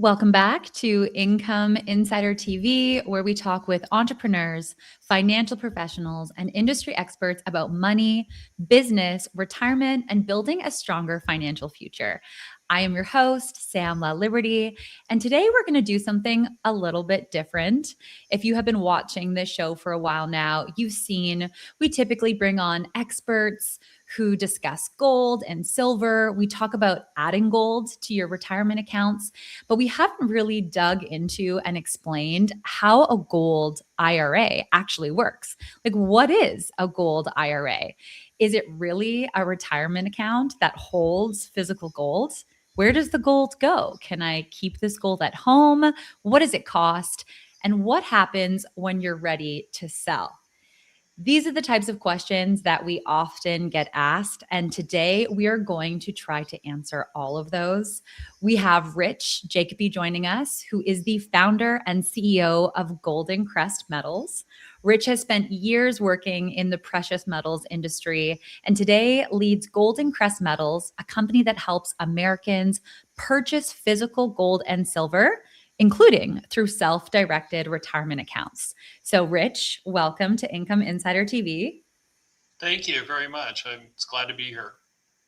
Welcome back to Income Insider TV, where we talk with entrepreneurs, financial professionals, and industry experts about money, business, retirement, and building a stronger financial future. I am your host, Sam Laliberte, and today we're going to do something a little bit different. If you have been watching this show for a while now, you've seen we typically bring on experts who discuss gold and silver. We talk about adding gold to your retirement accounts, but we haven't really dug into and explained how a gold IRA actually works. Like, what is a gold IRA? Is it really a retirement account that holds physical gold? Where does the gold go? Can I keep this gold at home? What does it cost? And what happens when you're ready to sell? These are the types of questions that we often get asked. And today we are going to try to answer all of those. We have Rich Jacoby joining us, who is the founder and CEO of GoldenCrest Metals. Rich has spent years working in the precious metals industry and today leads GoldenCrest Metals, a company that helps Americans purchase physical gold and silver, including through self-directed retirement accounts. So, Rich, welcome to Income Insider TV. Thank you very much. I'm glad to be here.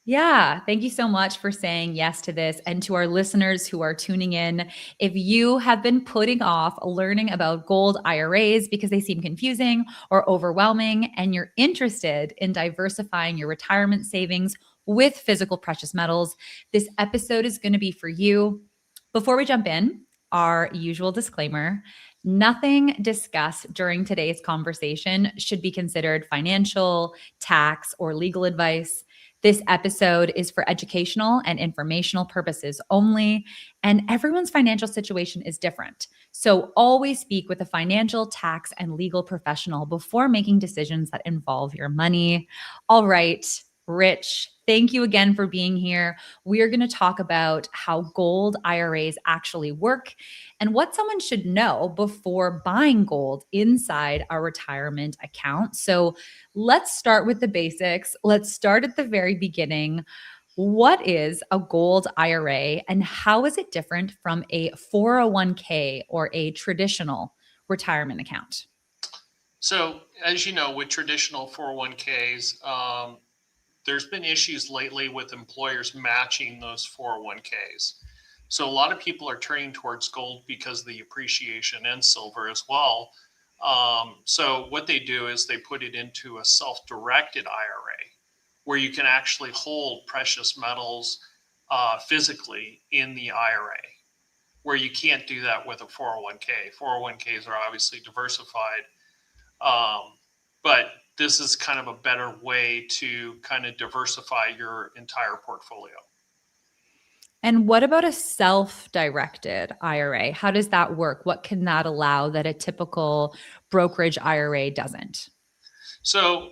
Yeah, thank you so much for saying yes to this. And to our listeners who are tuning in, if you have been putting off learning about gold IRAs because they seem confusing or overwhelming, and you're interested in diversifying your retirement savings with physical precious metals, this episode is going to be for you. Before we jump in, our usual disclaimer: nothing discussed during today's conversation should be considered financial, tax, or legal advice. This episode is for educational and informational purposes only, and everyone's financial situation is different. So always speak with a financial, tax, and legal professional before making decisions that involve your money. All right, Rich, thank you again for being here. We are going to talk about how gold IRAs actually work and what someone should know before buying gold inside a retirement account. So let's start with the basics. Let's start at the very beginning. What is a gold IRA and how is it different from a 401k or a traditional retirement account? So, as you know, with traditional 401ks, there's been issues lately with employers matching those 401ks. So, a lot of people are turning towards gold because of the appreciation and silver as well. So, what they do is they put it into a self directed IRA where you can actually hold precious metals physically in the IRA, where you can't do that with a 401k. 401ks are obviously diversified, but this is kind of a better way to kind of diversify your entire portfolio. And what about a self-directed IRA? How does that work? What can that allow that a typical brokerage IRA doesn't? So,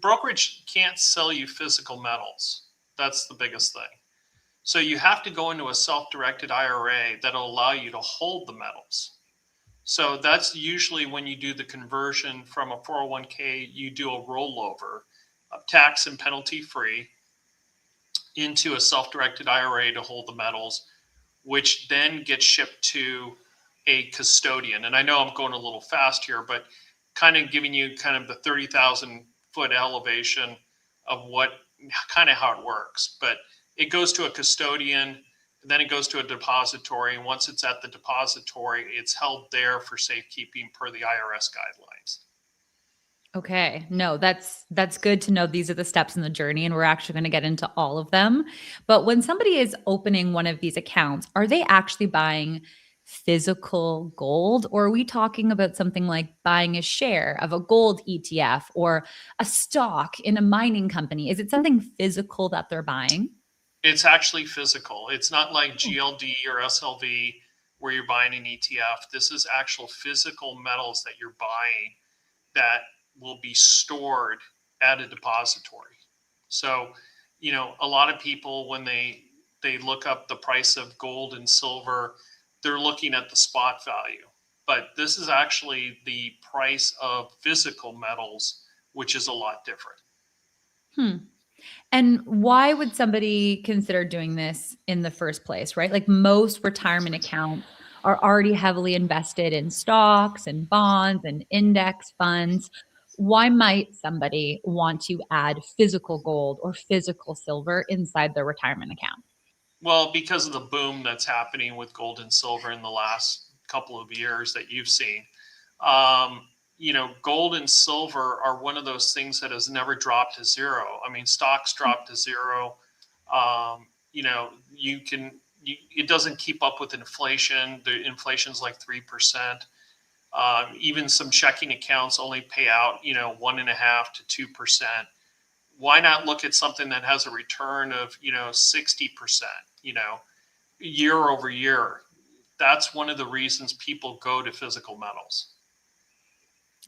brokerage can't sell you physical metals. That's the biggest thing. So, you have to go into a self directed IRA that'll allow you to hold the metals. So, that's usually when you do the conversion from a 401k, you do a rollover, tax and penalty free, into a self-directed IRA to hold the metals, which then gets shipped to a custodian. And I know I'm going a little fast here, but kind of giving you kind of the 30,000 foot elevation of what kind of how it works. But it goes to a custodian, then it goes to a depository. And once it's at the depository, it's held there for safekeeping per the IRS guidelines. Okay. No, that's good to know. These are the steps in the journey and we're actually going to get into all of them. But when somebody is opening one of these accounts, are they actually buying physical gold or are we talking about something like buying a share of a gold ETF or a stock in a mining company? Is it something physical that they're buying? It's actually physical. It's not like GLD or SLV where you're buying an ETF. This is actual physical metals that you're buying that will be stored at a depository. So, a lot of people when they look up the price of gold and silver, they're looking at the spot value. But this is actually the price of physical metals, which is a lot different. Hmm. And why would somebody consider doing this in the first place, right? Like most retirement accounts are already heavily invested in stocks and bonds and index funds. Why might somebody want to add physical gold or physical silver inside their retirement account? Well, because of the boom that's happening with gold and silver in the last couple of years that you've seen, um, gold and silver are one of those things that has never dropped to zero. I mean, stocks drop to zero. It doesn't keep up with inflation. The inflation's like 3%. Even some checking accounts only pay out, 1.5 to 2%. Why not look at something that has a return of, 60%, year over year? That's one of the reasons people go to physical metals.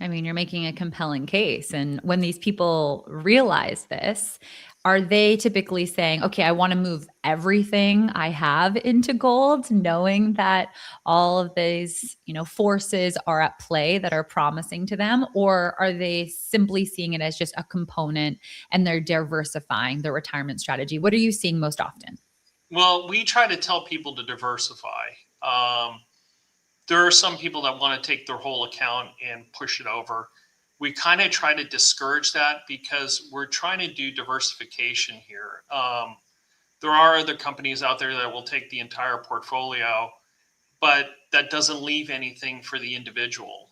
I mean, you're making a compelling case. And when these people realize this, are they typically saying, okay, I want to move everything I have into gold, knowing that all of these, forces are at play that are promising to them? Or are they simply seeing it as just a component and they're diversifying their retirement strategy? What are you seeing most often? Well, we try to tell people to diversify. Um, there are some people that want to take their whole account and push it over. We kind of try to discourage that because we're trying to do diversification here. There are other companies out there that will take the entire portfolio, but that doesn't leave anything for the individual.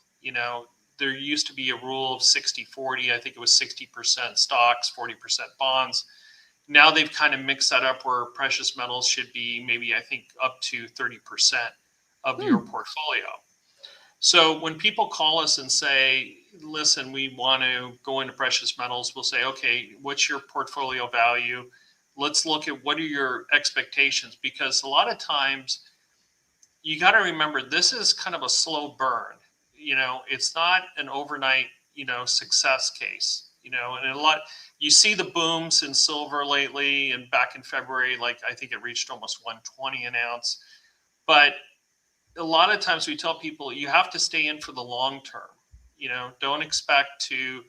There used to be a rule of 60-40. I think it was 60% stocks, 40% bonds. Now they've kind of mixed that up where precious metals should be maybe, I think, up to 30% of your Hmm. portfolio. So when people call us and say, listen, we want to go into precious metals, we'll say, okay, what's your portfolio value? Let's look at what are your expectations, because a lot of times you got to remember this is kind of a slow burn. It's not an overnight, success case. And a lot you see the booms in silver lately, and back in February, like I think it reached almost 120 an ounce. But a lot of times we tell people you have to stay in for the long term. Don't expect to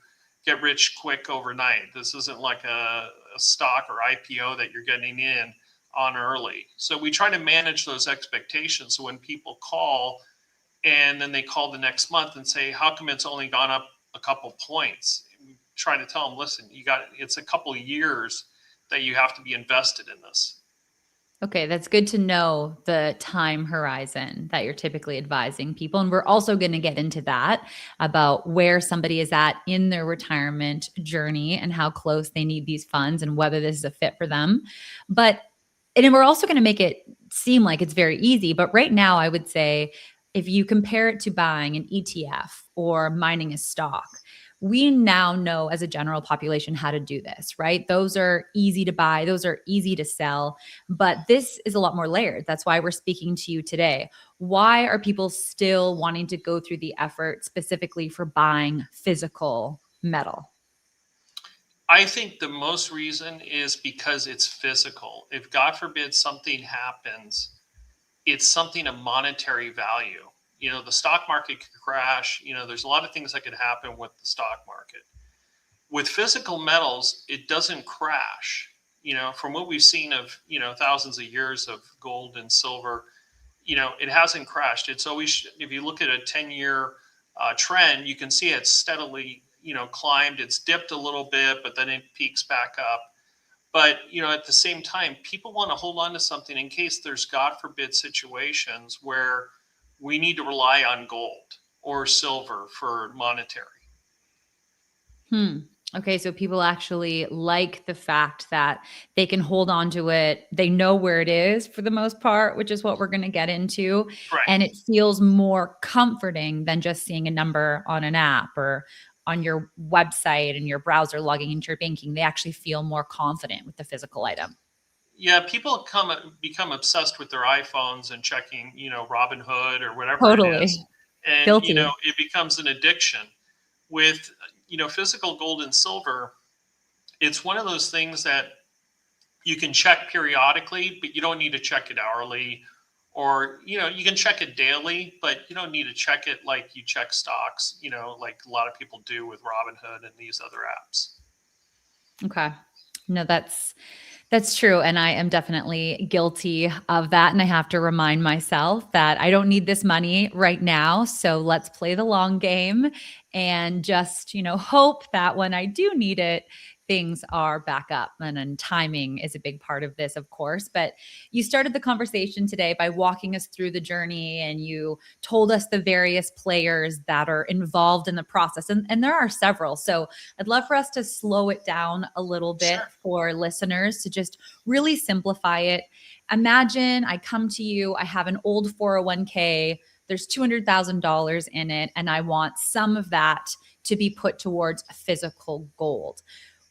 get rich quick overnight. This isn't like a stock or IPO that you're getting in on early. So we try to manage those expectations. So when people call and then they call the next month and say, how come it's only gone up a couple points? We try to tell them, listen, it's a couple of years that you have to be invested in this. Okay, that's good to know the time horizon that you're typically advising people. And we're also going to get into that about where somebody is at in their retirement journey and how close they need these funds and whether this is a fit for them. But, and then we're also going to make it seem like it's very easy. But right now, I would say if you compare it to buying an ETF or mining a stock, we now know as a general population how to do this, right? Those are easy to buy, those are easy to sell. But this is a lot more layered. That's why we're speaking to you today. Why are people still wanting to go through the effort specifically for buying physical metal? I think the most reason is because it's physical. If God forbid something happens, it's something of monetary value. The stock market could crash. There's a lot of things that could happen with the stock market. With physical metals, it doesn't crash. From what we've seen of, thousands of years of gold and silver, it hasn't crashed. It's always, if you look at a 10-year trend, you can see it's steadily, climbed. It's dipped a little bit, but then it peaks back up. But, at the same time, people want to hold on to something in case there's, God forbid, situations where we need to rely on gold or silver for monetary. Hmm. Okay, so people actually like the fact that they can hold on to it. They know where it is for the most part, which is what we're going to get into. Right. And it feels more comforting than just seeing a number on an app or on your website and your browser logging into your banking. They actually feel more confident with the physical item. Yeah, people become obsessed with their iPhones and checking, Robinhood or whatever it is. Totally. And, Guilty. it becomes an addiction. With, physical gold and silver, it's one of those things that you can check periodically, but you don't need to check it hourly. Or, you can check it daily, but you don't need to check it like you check stocks, like a lot of people do with Robinhood and these other apps. Okay. No, that's true. And I am definitely guilty of that. And I have to remind myself that I don't need this money right now. So let's play the long game and just, hope that when I do need it, things are back up. And then timing is a big part of this, of course. But you started the conversation today by walking us through the journey and you told us the various players that are involved in the process. And there are several. So I'd love for us to slow it down a little bit Sure. for listeners to just really simplify it. Imagine I come to you, I have an old 401k, there's $200,000 in it, and I want some of that to be put towards physical gold.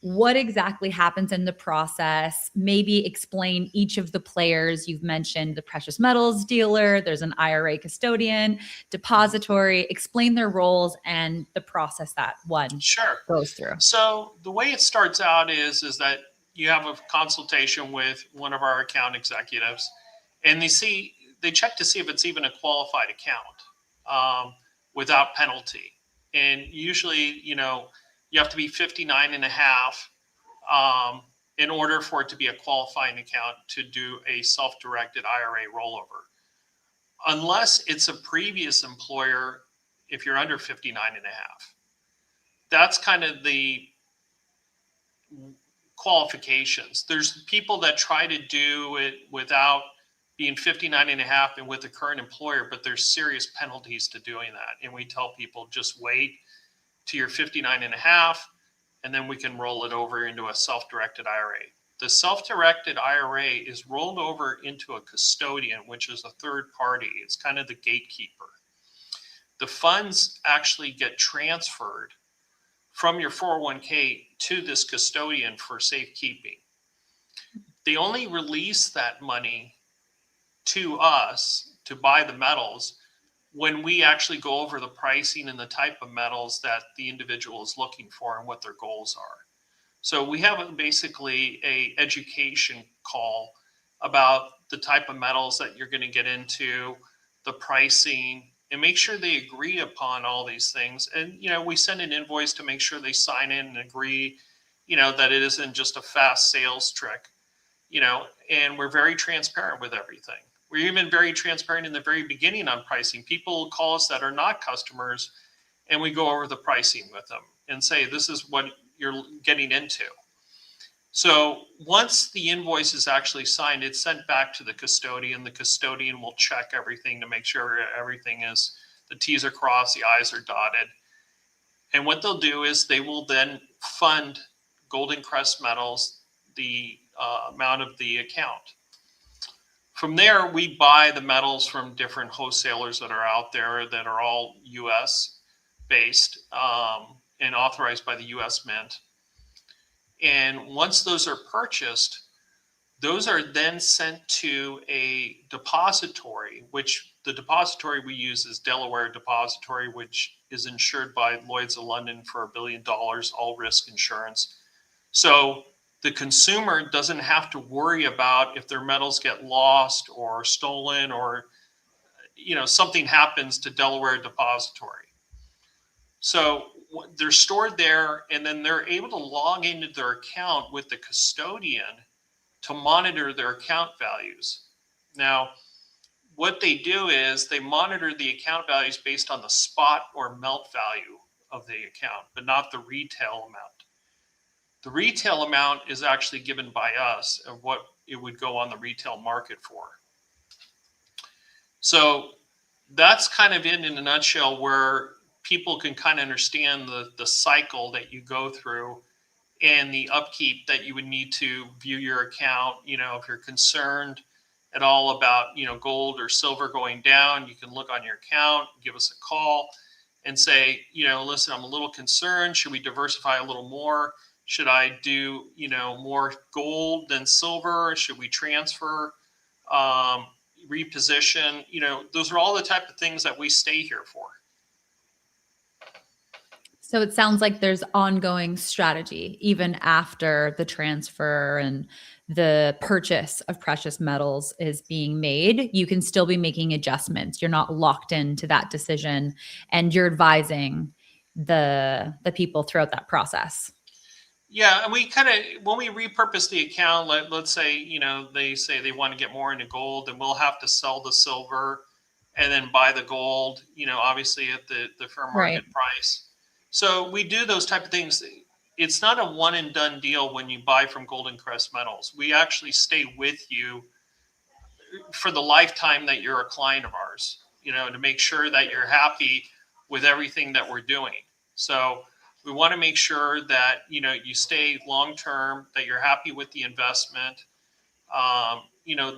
What exactly happens in the process? Maybe explain each of the players. You've mentioned the precious metals dealer, there's an IRA custodian, depository. Explain their roles and the process that one Sure. goes through. So the way it starts out is that you have a consultation with one of our account executives, and they check to see if it's even a qualified account without penalty. And usually, you have to be 59 and a half in order for it to be a qualifying account to do a self-directed IRA rollover. Unless it's a previous employer, if you're under 59 and a half. That's kind of the qualifications. There's people that try to do it without being 59 and a half and with the current employer, but there's serious penalties to doing that. And we tell people just wait to your 59 and a half, and then we can roll it over into a self-directed IRA. The self-directed IRA is rolled over into a custodian, which is a third party. It's kind of the gatekeeper. The funds actually get transferred from your 401k to this custodian for safekeeping. They only release that money to us to buy the metals when we actually go over the pricing and the type of metals that the individual is looking for and what their goals are. So we have basically a education call about the type of metals that you're going to get into, the pricing, and make sure they agree upon all these things. And, we send an invoice to make sure they sign in and agree, that it isn't just a fast sales trick, and we're very transparent with everything. We're even very transparent in the very beginning on pricing. People call us that are not customers, and we go over the pricing with them and say, this is what you're getting into. So once the invoice is actually signed, it's sent back to the custodian. The custodian will check everything to make sure everything is, the T's are crossed, the I's are dotted. And what they'll do is they will then fund GoldenCrest Metals the amount of the account. From there, we buy the metals from different wholesalers that are out there that are all U.S. based and authorized by the U.S. Mint. And once those are purchased, those are then sent to a depository, which the depository we use is Delaware Depository, which is insured by Lloyd's of London for $1 billion, all risk insurance. So the consumer doesn't have to worry about if their metals get lost or stolen or, something happens to Delaware Depository. So they're stored there, and then they're able to log into their account with the custodian to monitor their account values. Now, what they do is they monitor the account values based on the spot or melt value of the account, but not the retail amount. The retail amount is actually given by us of what it would go on the retail market for. So that's kind of in a nutshell where people can kind of understand the cycle that you go through and the upkeep that you would need to view your account. If you're concerned at all about, gold or silver going down, you can look on your account, give us a call and say, listen, I'm a little concerned. Should we diversify a little more? Should I do, more gold than silver? Should we transfer, reposition? Those are all the type of things that we stay here for. So it sounds like there's ongoing strategy even after the transfer and the purchase of precious metals is being made. You can still be making adjustments. You're not locked into that decision, and you're advising the people throughout that process. Yeah, and we kind of, when we repurpose the account, let's say, they say they want to get more into gold, and we'll have to sell the silver and then buy the gold, obviously at the fair Right. market price. So we do those type of things. It's not a one and done deal when you buy from GoldenCrest Metals. We actually stay with you for the lifetime that you're a client of ours, to make sure that you're happy with everything that we're doing. So we want to make sure that, you stay long term, that you're happy with the investment.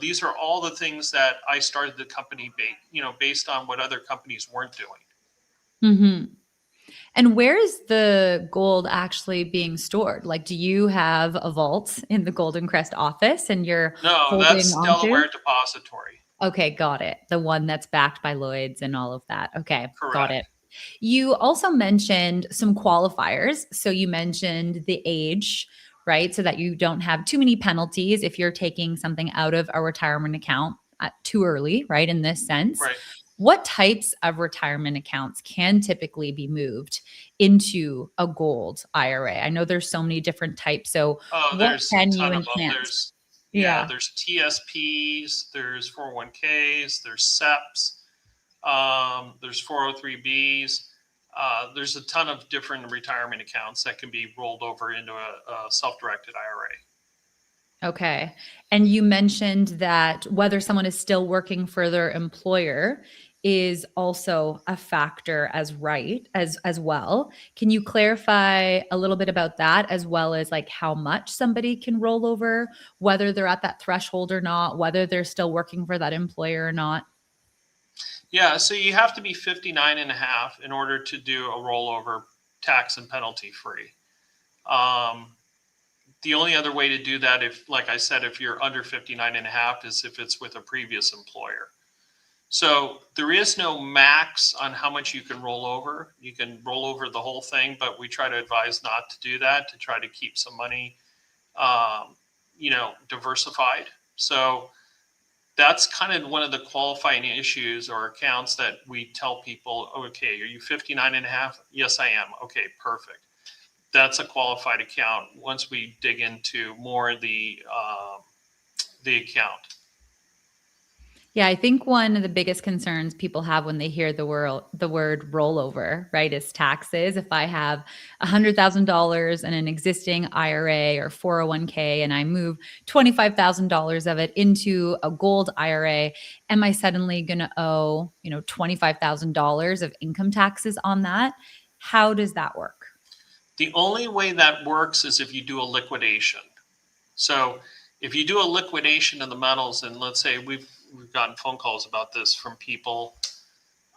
These are all the things that I started the company based on what other companies weren't doing. Hmm. And where is the gold actually being stored? Like, do you have a vault in the Golden Crest office and you're No, holding that's onto? Delaware Depository. Okay, got it. The one that's backed by Lloyd's and all of that. Okay, got it. Correct. You also mentioned some qualifiers. So you mentioned the age, right? So that you don't have too many penalties if you're taking something out of a retirement account too early, right? In this sense. Right. What types of retirement accounts can typically be moved into a gold IRA? I know there's so many different types. So Oh, what there's a can you ton of and them. can't? Yeah, Yeah. there's TSPs, there's 401ks, there's SEPs, there's 403bs. There's a ton of different retirement accounts that can be rolled over into a self-directed IRA. Okay. And you mentioned that whether someone is still working for their employer is also a factor as well. Can you clarify a little bit about that, as well as like how much somebody can roll over, whether they're at that threshold or not, whether they're still working for that employer or not? Yeah, so you have to be 59 and a half in order to do a rollover tax and penalty free. Um, the only other way to do that, if, like I said, if you're under 59 and a half, is if it's with a previous employer. So there is no max on how much you can roll over. You can roll over the whole thing, but we try to advise not to do that, to try to keep some money, diversified. So that's kind of one of the qualifying issues or accounts that we tell people, okay, are you 59 and a half? Yes, I am. Okay, perfect. That's a qualified account once we dig into more the account. Yeah, I think one of the biggest concerns people have when they hear the word rollover, right, is taxes. If I have $100,000 in an existing IRA or 401k and I move $25,000 of it into a gold IRA, am I suddenly going to owe, $25,000 of income taxes on that? How does that work? The only way that works is if you do a liquidation. So if you do a liquidation of the metals, and let's say we've gotten phone calls about this from people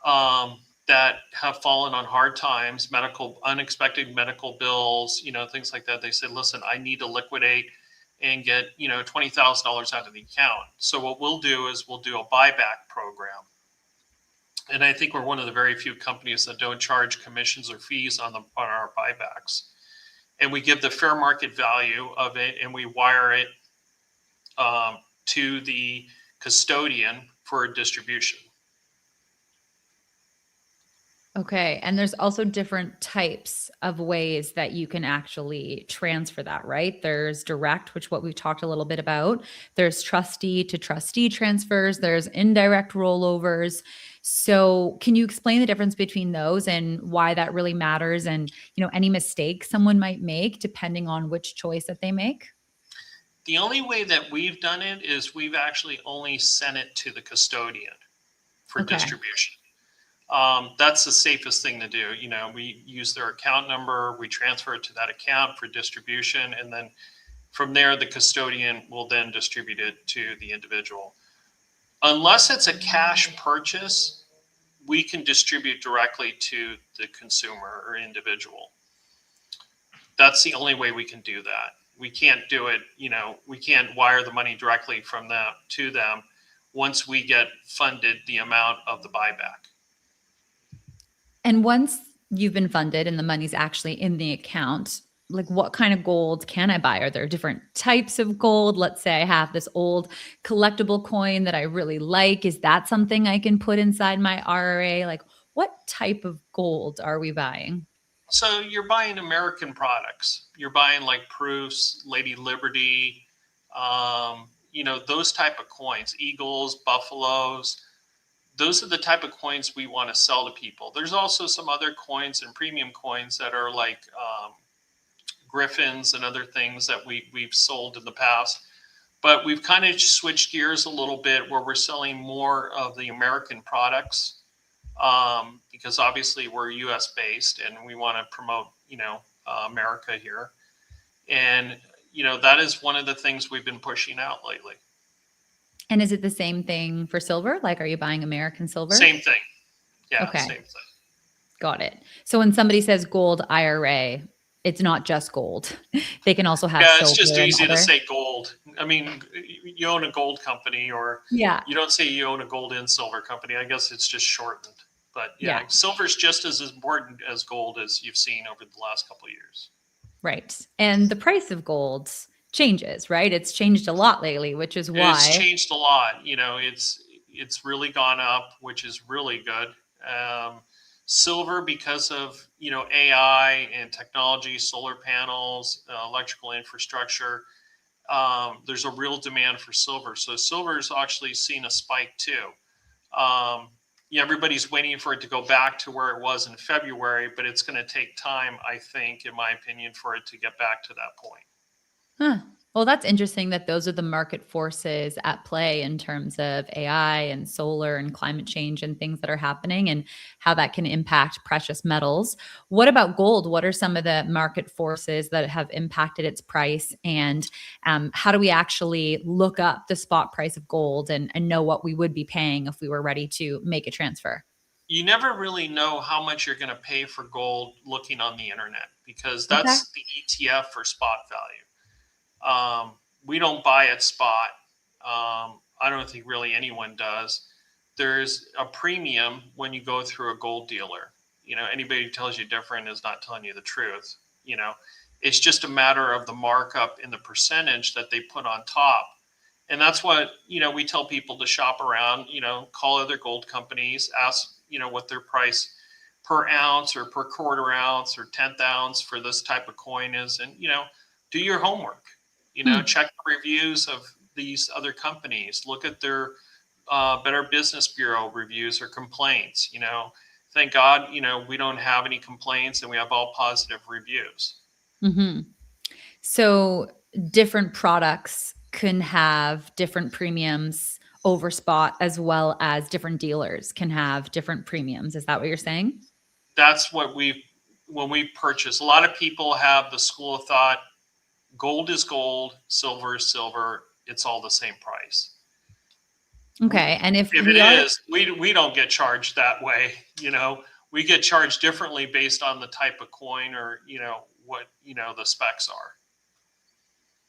that have fallen on hard times, unexpected medical bills, things like that. They say, listen, I need to liquidate and get, $20,000 out of the account. So what we'll do is we'll do a buyback program. And I think we're one of the very few companies that don't charge commissions or fees on our buybacks. And we give the fair market value of it, and we wire it to the custodian for distribution. Okay. And there's also different types of ways that you can actually transfer that, right? There's direct, which what we've talked a little bit about. There's trustee to trustee transfers. There's indirect rollovers. So can you explain the difference between those and why that really matters, and, any mistakes someone might make depending on which choice that they make? The only way that we've done it is we've actually only sent it to the custodian for Okay. distribution. That's the safest thing to do. We use their account number, we transfer it to that account for distribution, and then from there, the custodian will then distribute it to the individual. Unless it's a cash purchase, we can distribute directly to the consumer or individual. That's the only way we can do that. We can't do it, we can't wire the money directly from them to them once we get funded the amount of the buyback. And once you've been funded and the money's actually in the account, like what kind of gold can I buy? Are there different types of gold? Let's say I have this old collectible coin that I really like. Is that something I can put inside my IRA? Like, what type of gold are we buying? So you're buying American products. You're buying like Proofs, Lady Liberty, those type of coins, Eagles, Buffaloes. Those are the type of coins we want to sell to people. There's also some other coins and premium coins that are like Griffins and other things that we've sold in the past. But we've kind of switched gears a little bit where we're selling more of the American products, because obviously we're U.S. based and we want to promote, America here. And, that is one of the things we've been pushing out lately. And is it the same thing for silver? Like, are you buying American silver? Same thing. Yeah, Okay. same thing. Got it. So when somebody says Gold IRA, it's not just gold. They can also have silver. It's just easy and to say gold. I mean, you own a gold company, or Yeah. you don't say you own a gold and silver company. I guess it's just shortened. But yeah, silver's just as important as gold, as you've seen over the last couple of years. Right. And the price of gold changes, right? It's changed a lot lately, which is why It's changed a lot. It's really gone up, which is really good. Silver, because of AI and technology, solar panels, electrical infrastructure, there's a real demand for silver. So silver's actually seen a spike too. Everybody's waiting for it to go back to where it was in February, but it's going to take time, I think, in my opinion, for it to get back to that point. Huh. Well, that's interesting that those are the market forces at play in terms of AI and solar and climate change and things that are happening and how that can impact precious metals. What about gold? What are some of the market forces that have impacted its price? And how do we actually look up the spot price of gold and know what we would be paying if we were ready to make a transfer? You never really know how much you're going to pay for gold looking on the internet, because Okay. that's the ETF for spot value. We don't buy at spot. I don't think really anyone does. There's a premium when you go through a gold dealer. Anybody who tells you different is not telling you the truth. It's just a matter of the markup in the percentage that they put on top. And that's what, we tell people to shop around, call other gold companies, ask, what their price per ounce or per quarter ounce or 10th ounce for this type of coin is. And, do your homework. Check the reviews of these other companies. Look at their Better Business Bureau reviews or complaints. Thank God, we don't have any complaints and we have all positive reviews. Mm-hmm. So different products can have different premiums over spot, as well as different dealers can have different premiums. Is that what you're saying? That's what when we purchase, a lot of people have the school of thought, gold is gold, silver is silver. It's all the same price. Okay. And if it is, we don't get charged that way. We get charged differently based on the type of coin or, what, the specs are.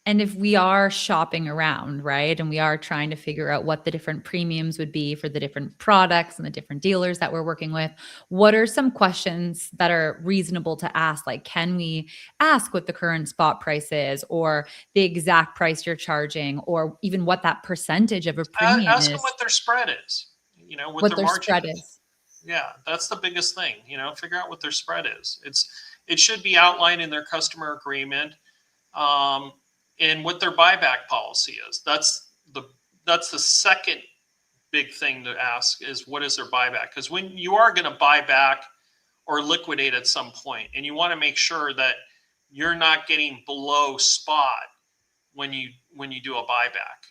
And if we are shopping around, right, and we are trying to figure out what the different premiums would be for the different products and the different dealers that we're working with, what are some questions that are reasonable to ask? Like, can we ask what the current spot price is, or the exact price you're charging, or even what that percentage of a premium Ask them is? what their spread is, what What their their margin spread is. is. Yeah, that's the biggest thing. Figure out what their spread is. It should be outlined in their customer agreement. And what their buyback policy is. That's the second big thing to ask, is what is their buyback? Because when you are going to buy back or liquidate at some point, and you want to make sure that you're not getting below spot when you do a buyback,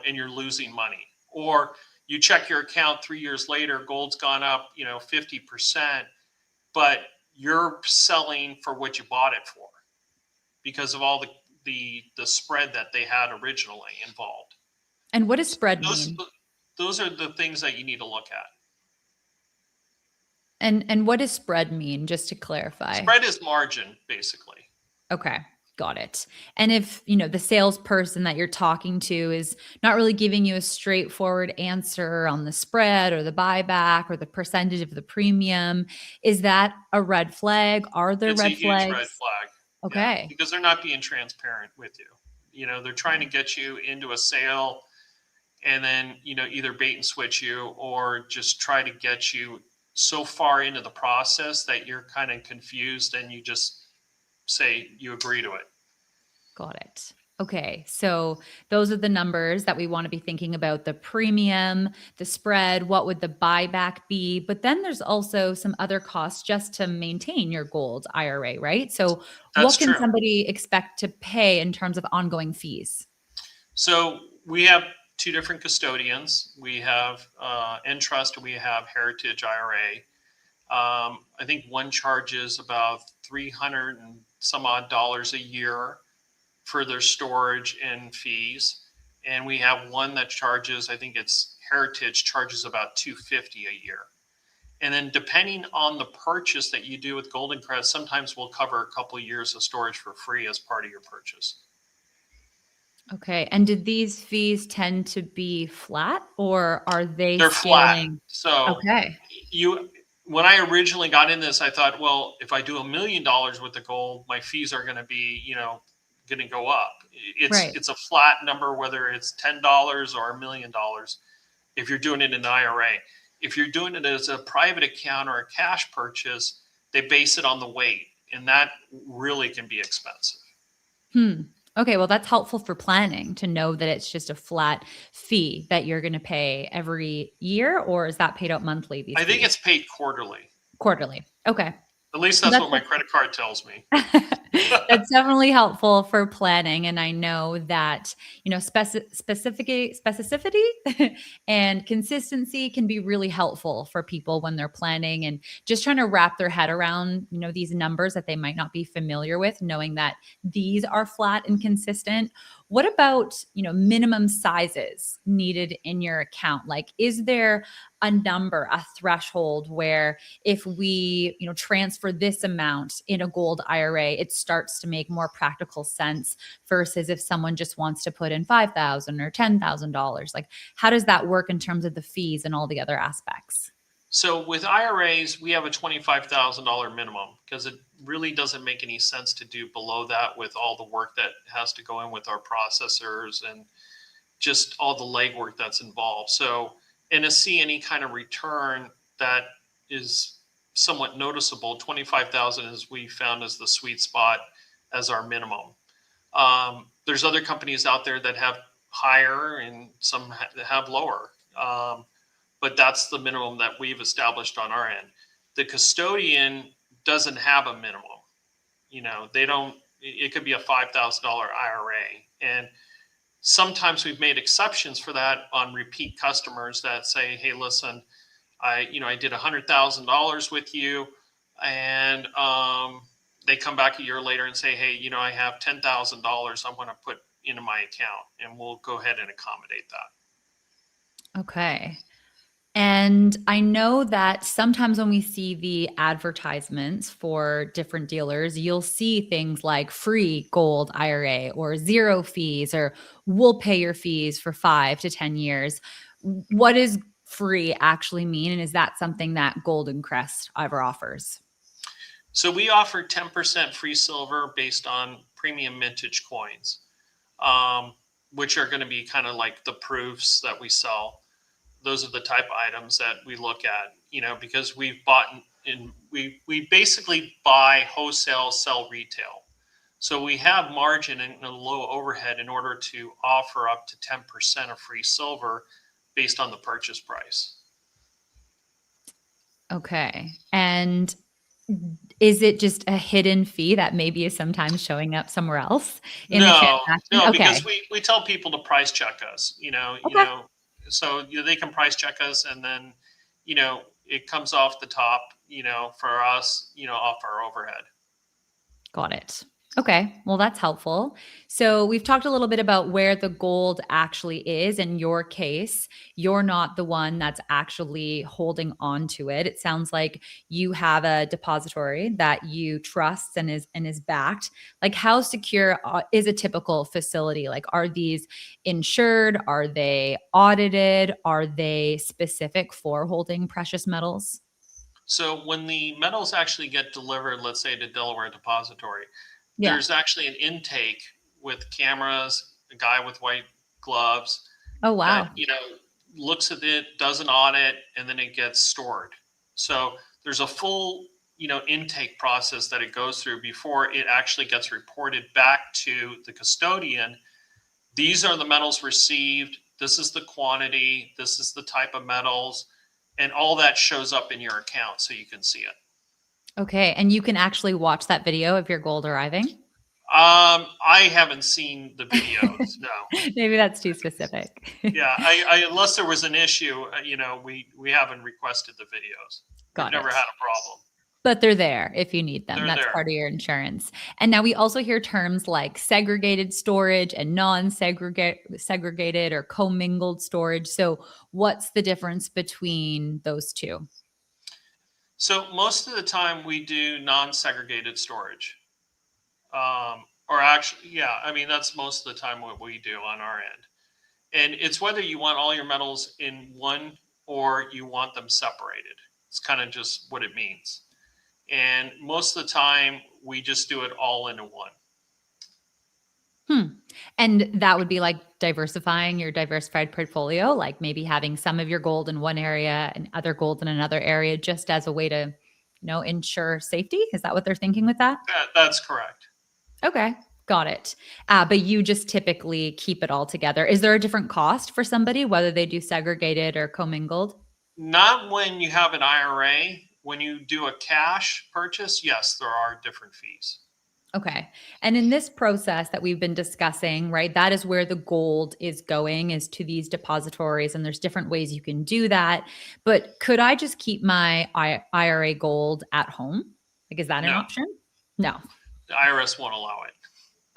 and you're losing money, or you check your account 3 years later, gold's gone up, 50%, but you're selling for what you bought it for because of all the spread that they had originally involved. And what does spread mean? Those are the things that you need to look at. And what does spread mean, just to clarify? Spread is margin, basically. Okay, got it. And if, the salesperson that you're talking to is not really giving you a straightforward answer on the spread or the buyback or the percentage of the premium, is that a red flag? Are there It's red a huge flags? red flag. Okay. Yeah, because they're not being transparent with you. They're trying to get you into a sale and then, either bait and switch you or just try to get you so far into the process that you're kind of confused and you just say you agree to it. Got it. Okay. So those are the numbers that we want to be thinking about: the premium, the spread, what would the buyback be? But then there's also some other costs just to maintain your gold IRA, right? So That's what can true. somebody expect to pay in terms of ongoing fees? So we have two different custodians. We have Entrust and we have Heritage IRA. I think one charges about 300 and some odd dollars a year for their storage and fees. And we have one that charges, I think it's Heritage, charges about 250 a year. And then depending on the purchase that you do with GoldenCrest, sometimes we'll cover a couple of years of storage for free as part of your purchase. Okay. And did these fees tend to be flat, or are they They're flat. scaling? So Okay. you, when I originally got in this, I thought, well, if I do $1 million with the gold, my fees are going to be, going to go up. Right. It's a flat number, whether it's $10 or $1 million. If you're doing it in an IRA, if you're doing it as a private account or a cash purchase, they base it on the weight, and that really can be expensive. Hmm. Okay, well, that's helpful for planning to know that it's just a flat fee that you're going to pay every year, or is that paid out monthly, these I think fees? it's paid quarterly. Quarterly. Okay. At least Well, that's what my credit card tells me. that's definitely helpful for planning. And I know that, specificity and consistency can be really helpful for people when they're planning and just trying to wrap their head around, these numbers that they might not be familiar with, knowing that these are flat and consistent. What about, minimum sizes needed in your account? Like, is there a number, a threshold where if we, transfer this amount in a gold IRA, it starts to make more practical sense versus if someone just wants to put in $5,000 or $10,000? Like, how does that work in terms of the fees and all the other aspects? So with IRAs, we have a $25,000 minimum because it really doesn't make any sense to do below that with all the work that has to go in with our processors and just all the legwork that's involved. So, and to see any kind of return that is somewhat noticeable, 25,000 is we found as the sweet spot as our minimum. There's other companies out there that have higher and some have lower. But that's the minimum that we've established on our end. The custodian doesn't have a minimum. They don't, it could be a $5,000 IRA. And sometimes we've made exceptions for that on repeat customers that say, hey, listen, I did $100,000 with you. And they come back a year later and say, hey, I have $10,000 I want to put into my account, and we'll go ahead and accommodate that. Okay. And I know that sometimes when we see the advertisements for different dealers, you'll see things like free gold IRA or zero fees, or we'll pay your fees for 5 to 10 years. What does free actually mean? And is that something that GoldenCrest ever offers? So we offer 10% free silver based on premium mintage coins, um, which are going to be kind of like the proofs that we sell. Those are the type of items that we look at, because we've bought in, we basically buy wholesale, sell retail. So we have margin and a low overhead in order to offer up to 10% of free silver based on the purchase price. Okay. And is it just a hidden fee that maybe is sometimes showing up somewhere else in the No, transaction? no, Okay. because we tell people to price check us, Okay. so they can price check us, and then, it comes off the top, for us, off our overhead. Got it. Okay. Well, that's helpful. So, we've talked a little bit about where the gold actually is. In your case, you're not the one that's actually holding on to it. It sounds like you have a depository that you trust and is backed. Like, how secure is a typical facility? Like, are these insured? Are they audited? Are they specific for holding precious metals? So when the metals actually get delivered, let's say to Delaware Depository, Yeah. there's actually an intake with cameras, a guy with white gloves Oh, that, wow. looks at it, does an audit, and then it gets stored. So there's a full, intake process that it goes through before it actually gets reported back to the custodian. These are the metals received. This is the quantity. This is the type of metals. And all that shows up in your account so you can see it. Okay. And you can actually watch that video of your gold arriving? I haven't seen the videos. No. Maybe that's too specific. Yeah, unless there was an issue, we haven't requested the videos. We've Got never it. had a problem. But they're there if you need them. They're That's there. part of your insurance. And now we also hear terms like segregated storage and non-segregated or commingled storage. So what's the difference between those two? So most of the time we do non-segregated storage. Or actually, yeah, I mean, that's most of the time what we do on our end. And it's whether you want all your metals in one or you want them separated. It's kind of just what it means. And most of the time we just do it all into one. And that would be like diversifying your diversified portfolio, like maybe having some of your gold in one area and other gold in another area, just as a way to, ensure safety. Is that what they're thinking with that? That's correct. Okay. Got it. But you just typically keep it all together. Is there a different cost for somebody, whether they do segregated or commingled? Not when you have an IRA. When you do a cash purchase, yes, there are different fees. Okay. And in this process that we've been discussing, right, that is where the gold is going, is to these depositories. And there's different ways you can do that. But could I just keep my IRA gold at home? Like, is that an option? No. The IRS won't allow it.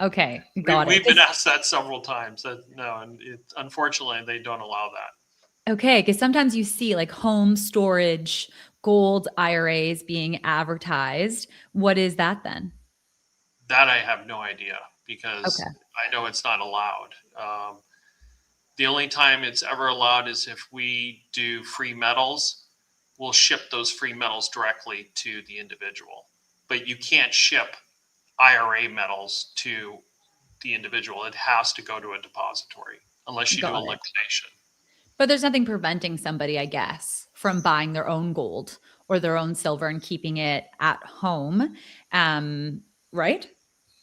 Okay. Got it. We've been asked that several times. No, and unfortunately, they don't allow that. Okay. Because sometimes you see like home storage gold IRAs being advertised. What is that then? That I have no idea because I know it's not allowed. The only time it's ever allowed is if we do free metals. We'll ship those free metals directly to the individual. But you can't ship IRA metals to the individual. It has to go to a depository unless you do a liquidation. But there's nothing preventing somebody, I guess, from buying their own gold or their own silver and keeping it at home. Right?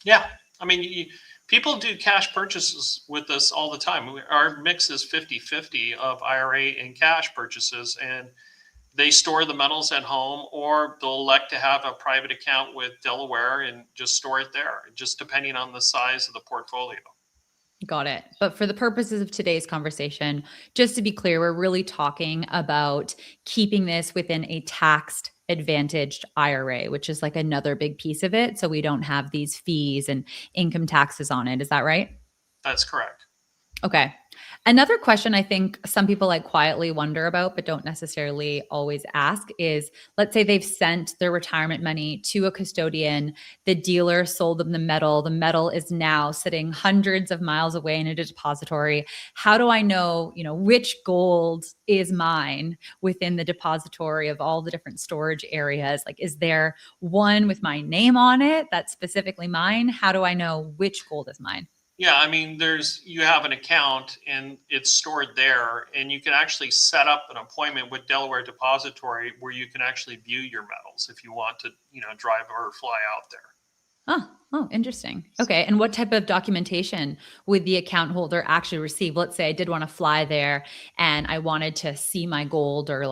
Yeah. I mean, people do cash purchases with us all the time. Our mix is 50-50 of IRA and cash purchases, and they store the metals at home, or they'll elect to have a private account with Delaware and just store it there, just depending on the size of the portfolio. Got it. But for the purposes of today's conversation, just to be clear, we're really talking about keeping this within a taxed advantaged IRA, which is like another big piece of it. So we don't have these fees and income taxes on it. Is that right? That's correct. Okay. Another question I think some people like quietly wonder about, but don't necessarily always ask is, let's say they've sent their retirement money to a custodian. The dealer sold them the metal. The metal is now sitting hundreds of miles away in a depository. How do I know, which gold is mine within the depository of all the different storage areas? Like, is there one with my name on it that's specifically mine? How do I know which gold is mine? Yeah, I mean, you have an account and it's stored there, and you can actually set up an appointment with Delaware Depository where you can actually view your metals if you want to, drive or fly out there. Oh, interesting. Okay. And what type of documentation would the account holder actually receive? Let's say I did want to fly there and I wanted to see my gold, or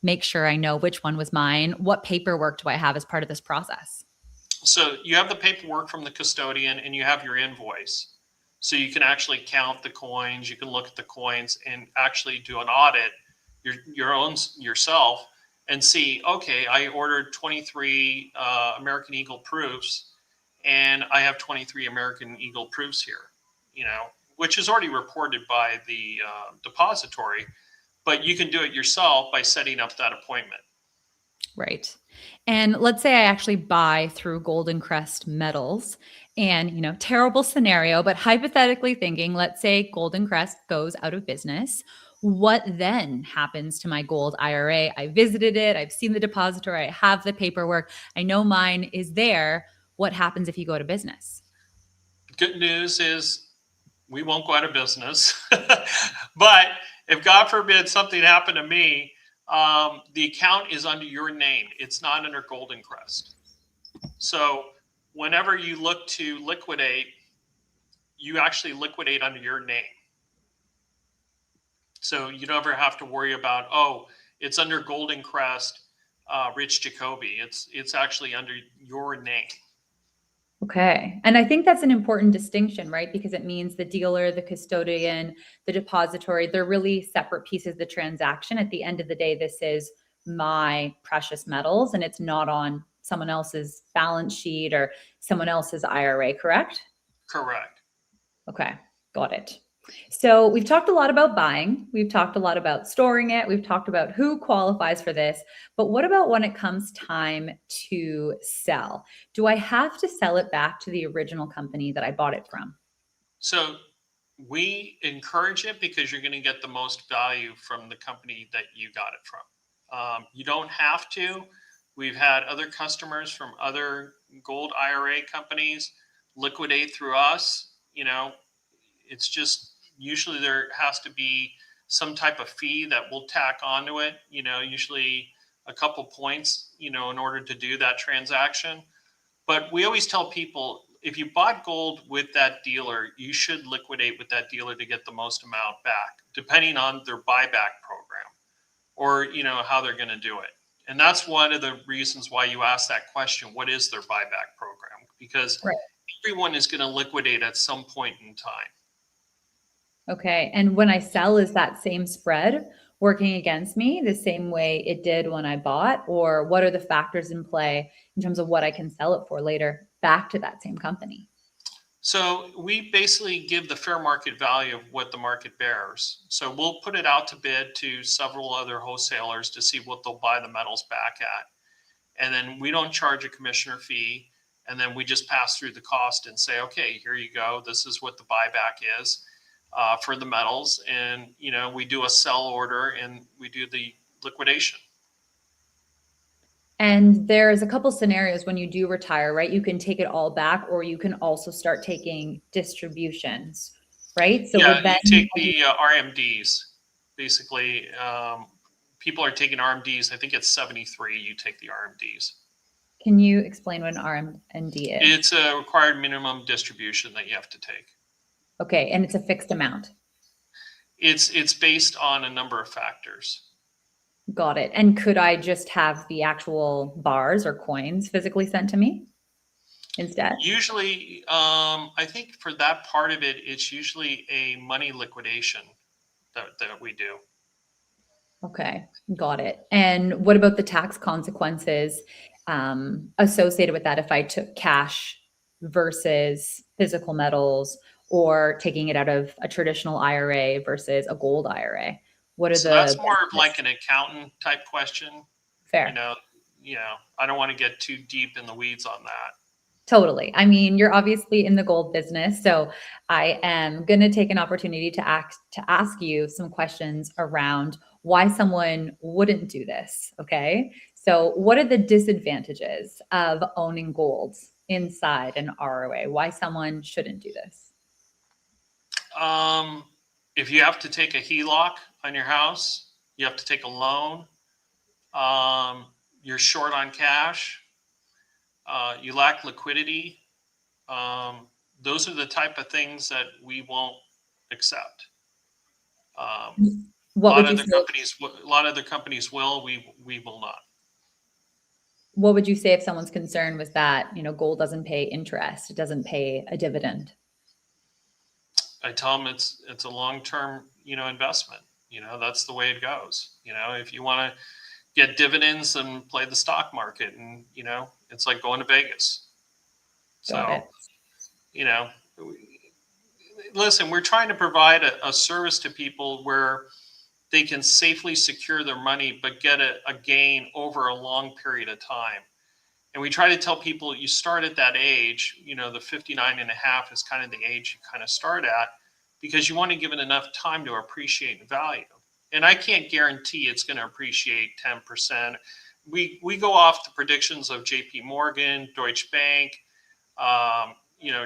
make sure I know which one was mine. What paperwork do I have as part of this process? So you have the paperwork from the custodian and you have your invoice. So you can actually count the coins. You can look at the coins and actually do an audit your own yourself and see, okay, I ordered 23 American Eagle proofs and I have 23 American Eagle proofs here, which is already reported by the depository, but you can do it yourself by setting up that appointment. Right. And let's say I actually buy through GoldenCrest Metals, and, terrible scenario, but hypothetically thinking, let's say GoldenCrest goes out of business. What then happens to my gold IRA? I visited it. I've seen the depository. I have the paperwork. I know mine is there. What happens if you go out of business? Good news is we won't go out of business. But if God forbid something happened to me, The account is under your name. It's not under GoldenCrest. So whenever you look to liquidate, you actually liquidate under your name. So you never have to worry about, oh, it's under GoldenCrest, Rich Jacoby. It's actually under your name. Okay. And I think that's an important distinction, right? Because it means the dealer, the custodian, the depository, they're really separate pieces of the transaction. At the end of the day, this is my precious metals and it's not on someone else's balance sheet or someone else's IRA, correct? Correct. Okay. Got it. So we've talked a lot about buying. We've talked a lot about storing it. We've talked about who qualifies for this. But what about when it comes time to sell? Do I have to sell it back to the original company that I bought it from? So we encourage it because you're going to get the most value from the company that you got it from. You don't have to. We've had other customers from other Gold IRA companies liquidate through us. It's just usually there has to be some type of fee that we'll tack onto it, usually a couple points, in order to do that transaction. But we always tell people, if you bought gold with that dealer, you should liquidate with that dealer to get the most amount back, depending on their buyback program or, how they're going to do it. And that's one of the reasons why you ask that question, what is their buyback program? Because Right. everyone is going to liquidate at some point in time. Okay. And when I sell, is that same spread working against me the same way it did when I bought? Or what are the factors in play in terms of what I can sell it for later back to that same company? So we basically give the fair market value of what the market bears. So we'll put it out to bid to several other wholesalers to see what they'll buy the metals back at. And then we don't charge a commissioner fee. And then we just pass through the cost and say, okay, here you go. This is what the buyback is for the metals. And, we do a sell order and we do the liquidation. And there's a couple scenarios when you do retire, right? You can take it all back, or you can also start taking distributions, right? So Yeah, would that you take the RMDs. Basically, people are taking RMDs. I think it's 73. You take the RMDs. can you explain what an RMD is? It's a required minimum distribution that you have to take. Okay, and it's a fixed amount. It's based on a number of factors. Got it. And could I just have the actual bars or coins physically sent to me instead? Usually, I think for that part of it, it's usually a money liquidation that we do. Okay, got it. And what about the tax consequences associated with that if I took cash versus physical metals, or taking it out of a traditional IRA versus a gold IRA? What are So the that's more of benefits? like an accountant type question. Fair. I don't want to get too deep in the weeds on that. Totally. I mean, you're obviously in the gold business, so I am going to take an opportunity to ask you some questions around why someone wouldn't do this, okay? So, what are the disadvantages of owning gold inside an ROA? Why someone shouldn't do this? If you have to take a HELOC on your house, you have to take a loan. You're short on cash. You lack liquidity. Those are the type of things that we won't accept. A What lot would of you the say? companies, a lot of the companies will. We will not. What would you say if someone's concern was that, gold doesn't pay interest, it doesn't pay a dividend? I tell them it's a long term investment. That's the way it goes. If you want to get dividends and play the stock market, and it's like going to Vegas. Got So it. Listen, we're trying to provide a service to people where they can safely secure their money, but get a gain over a long period of time. And we try to tell people you start at that age, the 59 and a half is kind of the age you kind of start at, because you want to give it enough time to appreciate value. And I can't guarantee it's going to appreciate 10%. We go off the predictions of JP Morgan, Deutsche Bank,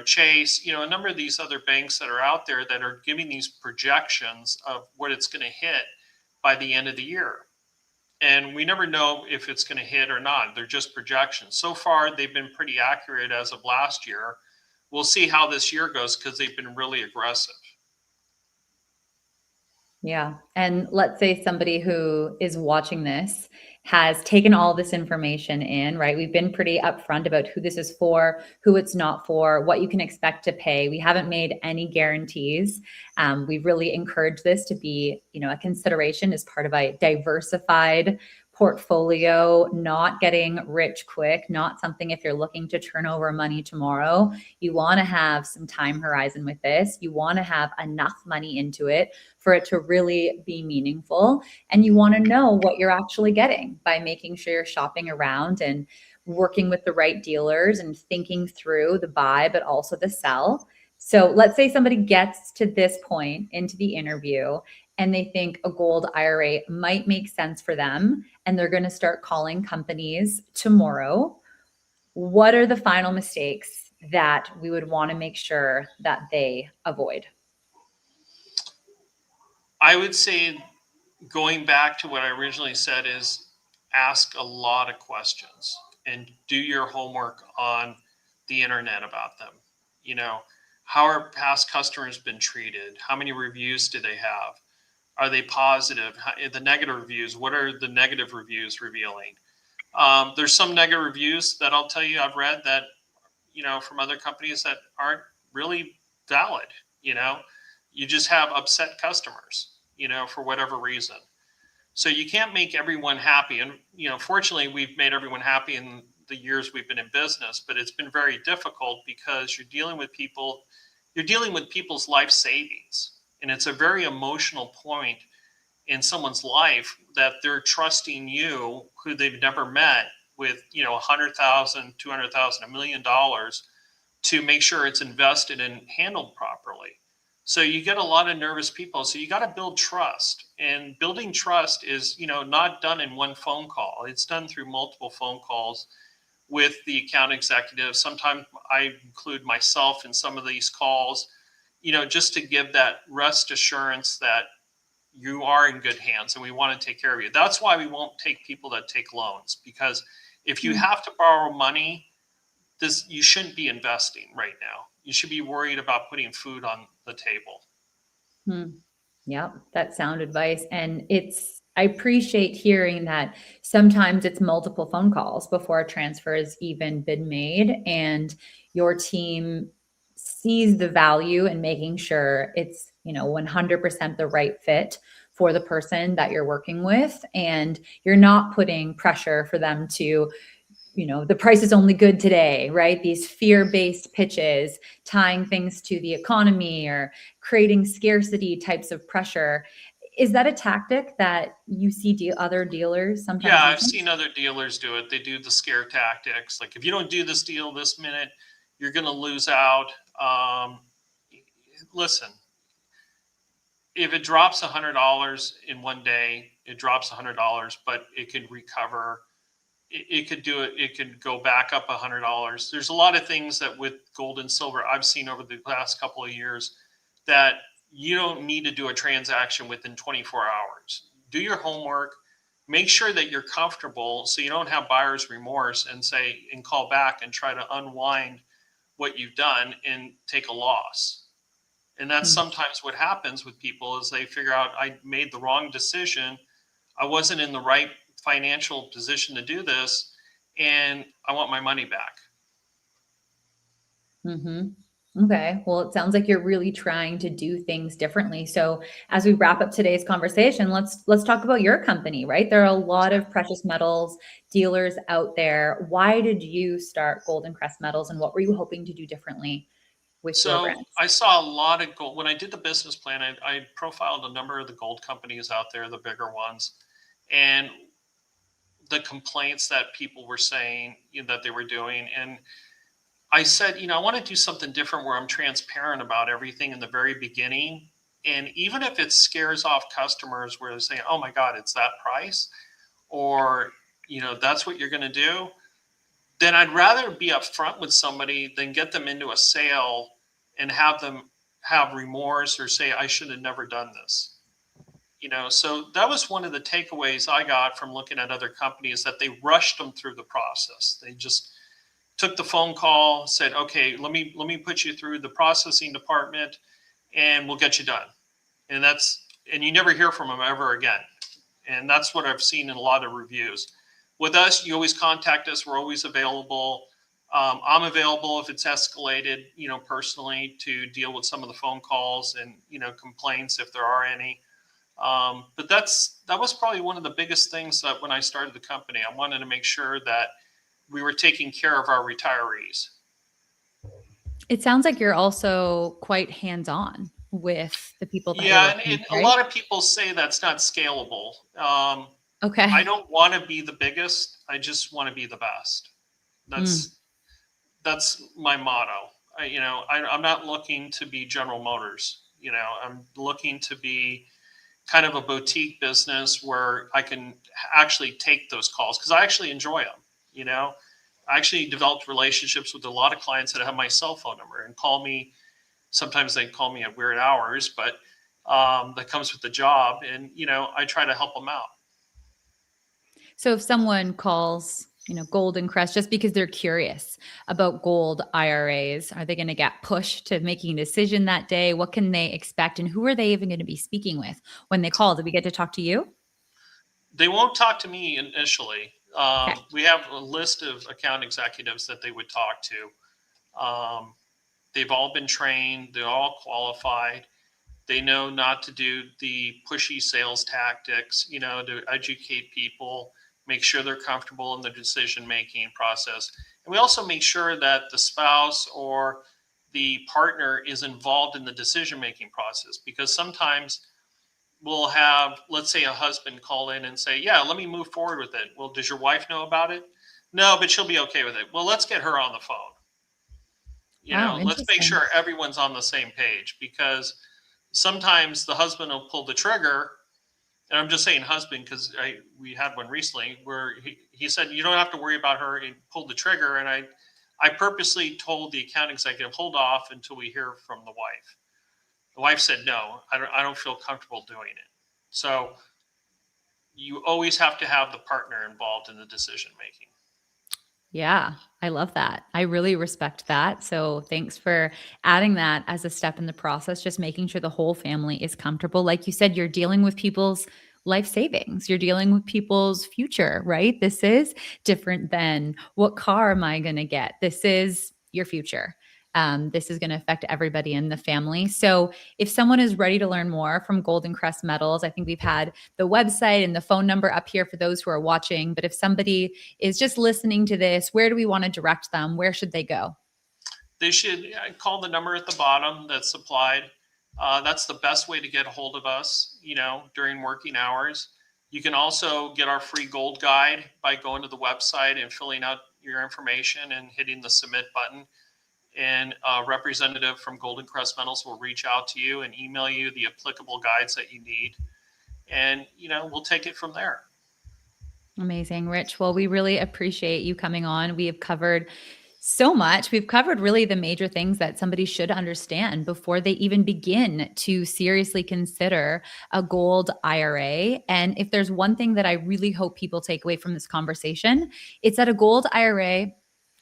Chase, a number of these other banks that are out there that are giving these projections of what it's going to hit by the end of the year. And we never know if it's going to hit or not. They're just projections. So far, they've been pretty accurate as of last year. We'll see how this year goes because they've been really aggressive. Yeah. And let's say somebody who is watching this has taken all this information in, right? We've been pretty upfront about who this is for, who it's not for, what you can expect to pay. We haven't made any guarantees. We've really encouraged this to be, a consideration as part of a diversified portfolio, not getting rich quick, not something if you're looking to turn over money tomorrow. You want to have some time horizon with this. You want to have enough money into it for it to really be meaningful. And you want to know what you're actually getting by making sure you're shopping around and working with the right dealers and thinking through the buy, but also the sell. So let's say somebody gets to this point into the interview and they think a gold IRA might make sense for them and they're going to start calling companies tomorrow. What are the final mistakes that we would want to make sure that they avoid? I would say, going back to what I originally said, is ask a lot of questions and do your homework on the internet about them. How are past customers been treated? How many reviews do they have? Are they positive? The negative reviews, what are the negative reviews revealing? There's some negative reviews that I'll tell you I've read that, from other companies that aren't really valid. You just have upset customers, for whatever reason. So you can't make everyone happy. And, fortunately, we've made everyone happy in the years we've been in business, but it's been very difficult because you're dealing with people's life savings. And it's a very emotional point in someone's life that they're trusting you, who they've never met, with, 100,000, 200,000, $1 million, to make sure it's invested and handled properly. So you get a lot of nervous people. So you got to build trust, and building trust is, not done in one phone call. It's done through multiple phone calls with the account executive. Sometimes I include myself in some of these calls, just to give that rest assurance that you are in good hands and we want to take care of you. That's why we won't take people that take loans, because if you have to borrow money, you shouldn't be investing right now. You should be worried about putting food on the table. Yep, that's sound advice. And I appreciate hearing that sometimes it's multiple phone calls before a transfer has even been made, and your team sees the value in making sure it's, 100% the right fit for the person that you're working with. And you're not putting pressure for them to, the price is only good today, right? These fear-based pitches, tying things to the economy or creating scarcity types of pressure. Is that a tactic that you see other dealers sometimes Yeah, I've using? seen other dealers do it. They do the scare tactics. Like, if you don't do this deal this minute, you're going to lose out. Listen, if it drops $100 in one day, it drops $100, but it could recover. It could do it. It could go back up $100. There's a lot of things that with gold and silver I've seen over the past couple of years that you don't need to do a transaction within 24 hours. Do your homework, make sure that you're comfortable so you don't have buyer's remorse and call back and try to unwind what you've done and take a loss. And that's sometimes what happens with people, is they figure out, I made the wrong decision. I wasn't in the right financial position to do this, and I want my money back. Okay. Well, it sounds like you're really trying to do things differently. So as we wrap up today's conversation, let's talk about your company, right? There are a lot of precious metals dealers out there. Why did you start GoldenCrest Metals, and what were you hoping to do differently with your So brands? I saw a lot of gold. When I did the business plan, I profiled a number of the gold companies out there, the bigger ones, and the complaints that people were saying, that they were doing. And I said, I want to do something different where I'm transparent about everything in the very beginning. And even if it scares off customers where they're saying, oh my God, it's that price, or, that's what you're going to do, then I'd rather be upfront with somebody than get them into a sale and have them have remorse or say, I should have never done this. So that was one of the takeaways I got from looking at other companies, that they rushed them through the process. They just took the phone call, said, okay, let me put you through the processing department and we'll get you done. And you never hear from them ever again. And that's what I've seen in a lot of reviews. With us, you always contact us. We're always available. I'm available if it's escalated, personally, to deal with some of the phone calls and, complaints if there are any. But that was probably one of the biggest things that when I started the company, I wanted to make sure that we were taking care of our retirees. It sounds like you're also quite hands-on with the people that you're Yeah, working and with, a right? lot of people say that's not scalable. I Okay. don't want to be the biggest. I just want to be the best. Mm. That's my motto. I'm not looking to be General Motors. I'm looking to be kind of a boutique business where I can actually take those calls because I actually enjoy them. I actually developed relationships with a lot of clients that have my cell phone number and call me. Sometimes they call me at weird hours, but that comes with the job. And, I try to help them out. So if someone calls, GoldenCrest just because they're curious about gold IRAs, are they going to get pushed to making a decision that day? What can they expect? And who are they even going to be speaking with when they call? Do we get to talk to you? They won't talk to me initially. Okay. We have a list of account executives that they would talk to. They've all been trained. They're all qualified. They know not to do the pushy sales tactics, to educate people, make sure they're comfortable in the decision-making process. And we also make sure that the spouse or the partner is involved in the decision-making process, because sometimes we'll have, let's say, a husband call in and say, yeah, let me move forward with it. Well, does your wife know about it? No, but she'll be okay with it. Well, let's get her on the phone. Wow, Let's make interesting. sure everyone's on the same page, because sometimes the husband will pull the trigger. And I'm just saying husband because we had one recently where he said, you don't have to worry about her. He pulled the trigger. And I purposely told the account executive, hold off until we hear from the wife. The wife said, no, I don't feel comfortable doing it. So you always have to have the partner involved in the decision making. Yeah, I love that. I really respect that. So thanks for adding that as a step in the process, just making sure the whole family is comfortable. Like you said, you're dealing with people's life savings, you're dealing with people's future, right? This is different than what car am I going to get? This is your future. This is going to affect everybody in the family. So, if someone is ready to learn more from GoldenCrest Metals, I think we've had the website and the phone number up here for those who are watching. But if somebody is just listening to this, where do we want to direct them? Where should they go? They should call the number at the bottom that's supplied. That's the best way to get a hold of us, during working hours. You can also get our free gold guide by going to the website and filling out your information and hitting the submit button. And a representative from GoldenCrest Metals will reach out to you and email you the applicable guides that you need. And, we'll take it from there. Amazing, Rich. Well, we really appreciate you coming on. We have covered so much. We've covered really the major things that somebody should understand before they even begin to seriously consider a gold IRA. And if there's one thing that I really hope people take away from this conversation, it's that a gold IRA,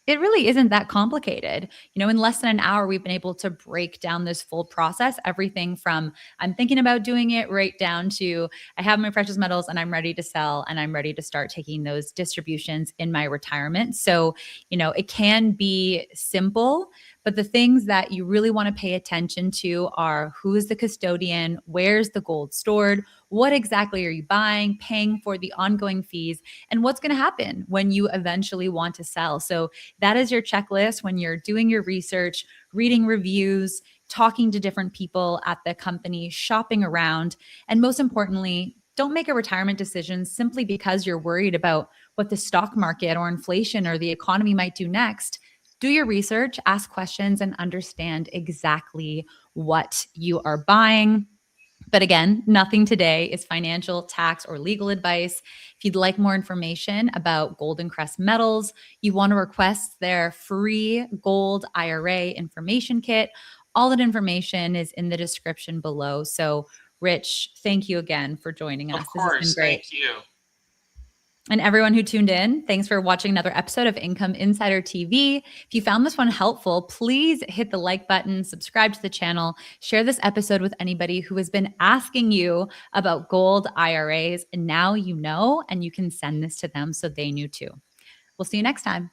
it really isn't that complicated. In less than an hour, we've been able to break down this full process, everything from I'm thinking about doing it right down to I have my precious metals and I'm ready to sell and I'm ready to start taking those distributions in my retirement. So, it can be simple, but the things that you really want to pay attention to are who is the custodian, where's the gold stored, what exactly are you buying, paying for the ongoing fees, and what's going to happen when you eventually want to sell. So, that is your checklist when you're doing your research, reading reviews, talking to different people at the company, shopping around. And most importantly, don't make a retirement decision simply because you're worried about what the stock market or inflation or the economy might do next. Do your research, ask questions, and understand exactly what you are buying. But again, nothing today is financial, tax, or legal advice. If you'd like more information about GoldenCrest Metals, you want to request their free Gold IRA information kit. All that information is in the description below. So Rich, thank you again for joining us. Of course. This has been great. Thank you. And everyone who tuned in, thanks for watching another episode of Income Insider TV. If you found this one helpful, please hit the like button, subscribe to the channel, share this episode with anybody who has been asking you about gold IRAs. And now you know, and you can send this to them so they knew too. We'll see you next time.